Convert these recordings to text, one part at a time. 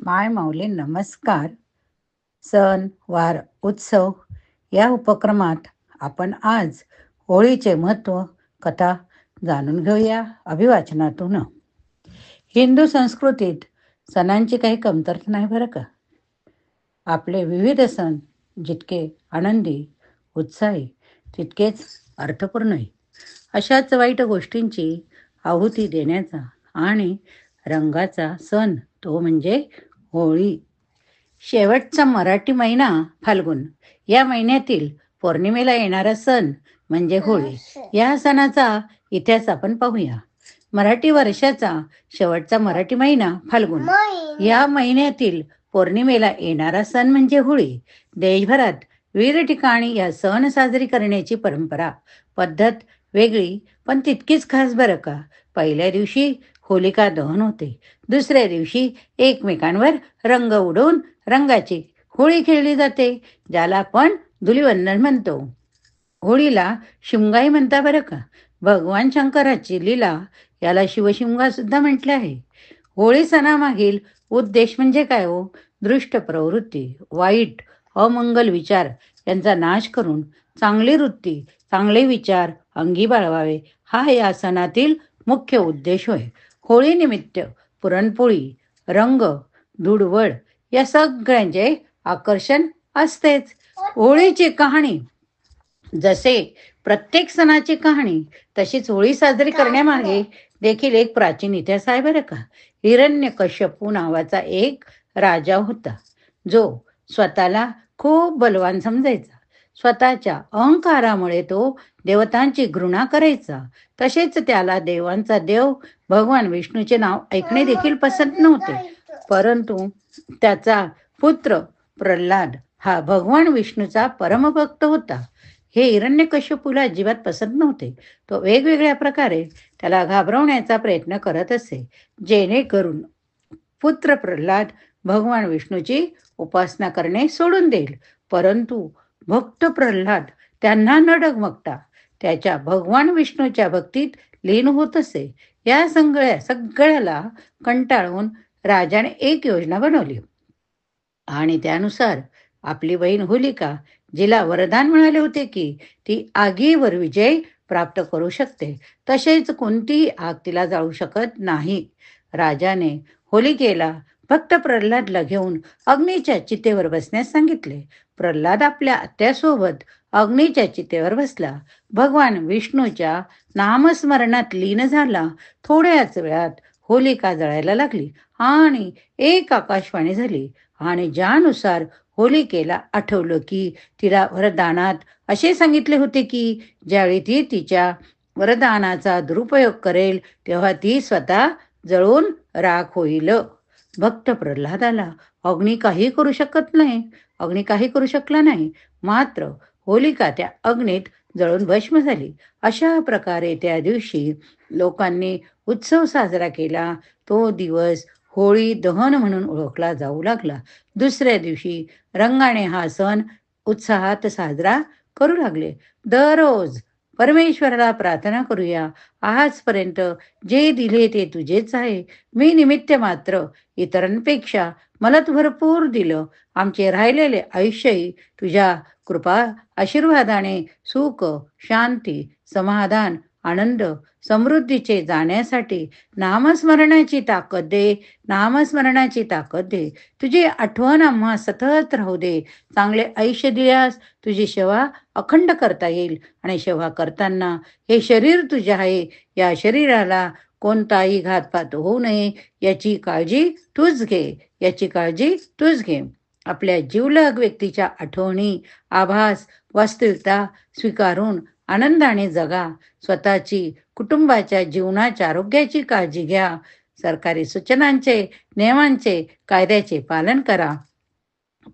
माय माऊली नमस्कार. सण वार उत्सव या उपक्रमात आपण आज होळीचे महत्त्व कथा जाणून घेऊया अभिवाचनातून. हिंदू संस्कृतीत सणांची काही कमतरता नाही बरं का. आपले विविध सण जितके आनंदी उत्साही तितकेच अर्थपूर्णही. अशाच वाईट गोष्टींची आहुती देण्याचा आणि रंगाचा सण तो म्हणजे होळी. शेवटचा मराठी महिना फाल्गुन या महिन्यातील पौर्णिमेला येणारा सण म्हणजे होळी. या सणाचा इतिहास आपण पाहूया. मराठी वर्षाचा शेवटचा मराठी महिना फाल्गुन या महिन्यातील पौर्णिमेला येणारा सण म्हणजे होळी. देशभरात विविध ठिकाणी या सण साजरी करण्याची परंपरा पद्धत वेगळी पण तितकीच खास बरं का. पहिल्या दिवशी होलिका दहन होते. दुसऱ्या दिवशी एकमेकांवर रंग उडवून रंगाची होळी खेळली जाते, ज्याला आपण धुलिवंदन म्हणतो. होळीला शिमगाई म्हणता बरं का. भगवान शंकराची लीला याला शिवशिमगा सुद्धा म्हटले आहे. होळी सणामागील उद्देश म्हणजे काय हो? दृष्ट प्रवृत्ती, वाईट अमंगल विचार यांचा नाश करून चांगली वृत्ती, चांगले विचार अंगी बाळवावे हा या सणातील मुख्य उद्देश होय. होळीनिमित्त पुरणपोळी, रंग, धुडवड या सगळ्यांचे आकर्षण असतेच. होळीची कहाणी जसे प्रत्येक सणाची कहाणी तशीच होळी साजरी करण्यामागे देखील एक प्राचीन इतिहास आहे बरं का. हिरण्यकश्यपू नावाचा एक राजा होता, जो स्वतःला खूप बलवान समजायचा. स्वतःच्या अहंकारामुळे तो देवतांची घृणा करायचा. तसेच त्याला देवांचा देव भगवान विष्णूचे नाव ऐकणे देखील पसंत नव्हते. परंतु त्याचा पुत्र प्रल्हाद हा भगवान विष्णूचा परमभक्त होता. हे हिरण्यकश्यपूला अजिबात पसंत नव्हते. तो वेगवेगळ्या प्रकारे त्याला घाबरवण्याचा प्रयत्न करत असे, जेणेकरून पुत्र प्रल्हाद भगवान विष्णूची उपासना करणे सोडून देईल. परंतु भक्त प्रल्हाद त्यांना न डगमगता त्याच्या भगवान विष्णूच्या भक्तीत लीन होत असे. या सगळ्याला कंटाळून राजाने एक योजना बनवली आणि त्यानुसार आपली बहीण होलिका, जिला वरदान मिळाले होते की ती आगीवर विजय प्राप्त करू शकते, तसेच कोणतीही आग तिला जाळू शकत नाही. राजाने होलिकेला भक्त प्रल्हादला घेऊन अग्नीच्या चितेवर बसण्यास सांगितले. प्रल्हाद आपल्या आत्यासोबत अग्नीच्या चितेवर बसला. भगवान विष्णूच्या नामस्मरणात लीन झाला. थोड्याच वेळात होलिका जळायला लागली आणि एक आकाशवाणी झाली आणि ज्यानुसार होलिकेला आठवलं की तिला वरदानात असे सांगितले होते की ज्यावेळी ती तिच्या वरदानाचा दुरुपयोग करेल तेव्हा ती स्वतः जळून राख होईल. भक्त प्रल्हादाला अग्नी काही करू शकत नाही. अग्नी काही करू शकला नाही. मात्र होलिका त्या अग्नीत जळून भस्म झाली. अशा प्रकारे त्या दिवशी लोकांनी उत्सव साजरा केला. तो दिवस होळी दहन म्हणून ओळखला जाऊ लागला. दुसऱ्या दिवशी रंगाने हा सण उत्साहात साजरा करू लागले. दररोज परमेश्वराला प्रार्थना करूया, आजपर्यंत जे दिले ते तुझेच आहे. मी निमित्त मात्र. इतरांपेक्षा मला तू भरपूर दिलं. आमचे राहिलेले आयुष्यही तुझ्या कृपा आशीर्वादाने सुख, शांती, समाधान, आनंद, समृद्धीचे जाण्यासाठी नामस्मरणाची ताकद दे. नामस्मरणाची ताकद दे. तुझी आठवण आम्हा सतत राहू दे. चांगले आयुष्य दिल्यास तुझी सेवा अखंड करता येईल आणि सेवा करताना हे शरीर तुझे आहे, या शरीराला कोणताही घातपात होऊ नये याची काळजी तूच घे. याची काळजी तूच घे. आपल्या जीवलग व्यक्तीच्या आठवणी, आभास, वास्तविकता स्वीकारून आनंदाने जगा. स्वतःची, कुटुंबाच्या जीवनाच्या आरोग्याची काळजी घ्या. सरकारी सूचनांचे, नियमांचे, कायद्याचे पालन करा.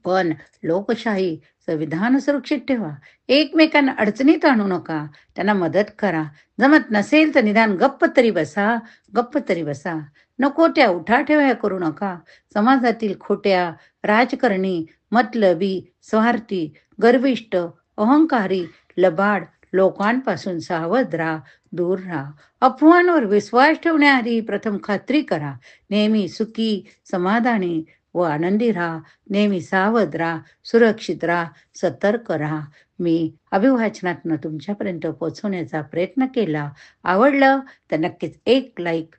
पण लोकशाही, संविधान सुरक्षित ठेवा. एकमेकांना अडचणीत आणू नका. त्यांना मदत करा. जमत नसेल तर निदान गप्प तरी बसा. गप्प तरी बसा. नको त्या उठाठेव्या करू नका. समाजातील खोट्या, राजकारणी, मतलबी, स्वार्थी, गर्विष्ठ, अहंकारी, लबाड लोकांपासून सावध राहा, दूर राहा. अफवांवर विश्वास ठेवण्याआधी प्रथम खात्री करा. नेहमी सुखी, समाधानी, व आनंदी राहा. नेहमी सावध राहा, सुरक्षित राहा, सतर्क राहा. मी अभिवाचनातनं तुमच्यापर्यंत पोहोचवण्याचा प्रयत्न केला. आवडलं तर नक्कीच एक लाईक